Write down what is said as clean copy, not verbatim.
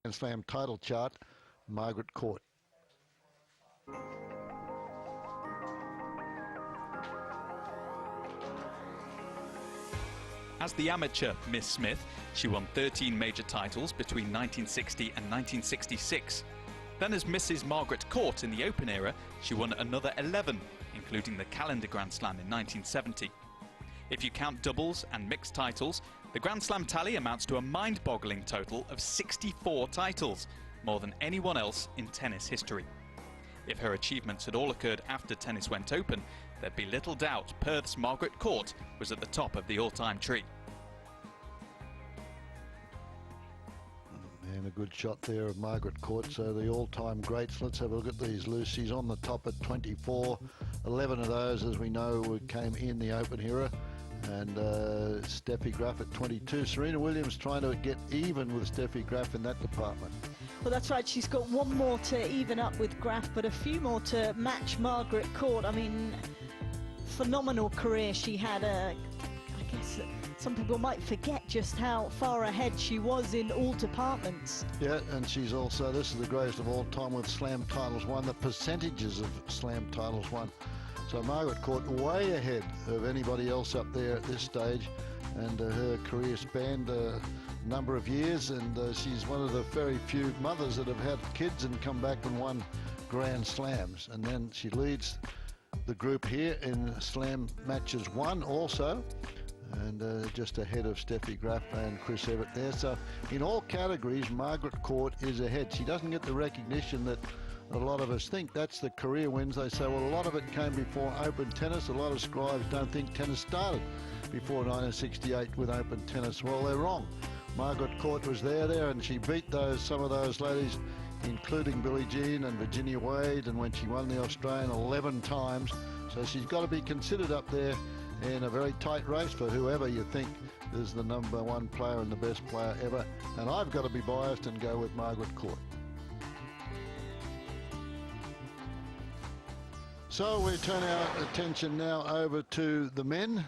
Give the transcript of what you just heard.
Grand Slam title chart, Margaret Court. As the amateur Miss Smith, she won 13 major titles between 1960 and 1966. Then as Mrs. Margaret Court in the Open era, she won another 11, including the Calendar Grand Slam in 1970. If you count doubles and mixed titles, the Grand Slam tally amounts to a mind-boggling total of 64 titles, more than anyone else in tennis history. If her achievements had all occurred after tennis went open, there'd be little doubt Perth's Margaret Court was at the top of the all-time tree. And a good shot there of Margaret Court, so the all-time greats. Let's have a look at these, Luce. She's on the top at 24. 11 of those, as we know, came in the Open era. And Steffi Graf at 22. Serena Williams trying to get even with Steffi Graf in that department. Well, that's right. She's got one more to even up with Graf, but a few more to match Margaret Court. I mean, phenomenal career she had. I guess some people might forget just how far ahead she was in all departments. Yeah, and she's also, this is the greatest of all time with slam titles won, the percentages of slam titles won. So Margaret Court way ahead of anybody else up there at this stage, and her career spanned a number of years, and she's one of the very few mothers that have had kids and come back and won Grand Slams. And then she leads the group here in Slam matches won also, and just ahead of Steffi Graf and Chris Evert there. So in all categories, Margaret Court is ahead. She doesn't get the recognition that a lot of us think. That's the career wins. They say, well, a lot of it came before Open tennis. A lot of scribes don't think tennis started before 1968 with Open tennis. Well, they're wrong. Margaret Court was there, and she beat some of those ladies, including Billie Jean and Virginia Wade, and when she won the Australian 11 times. So she's got to be considered up there in a very tight race for whoever you think is the #1 player and the best player ever. And I've got to be biased and go with Margaret Court. So we turn our attention now over to the men.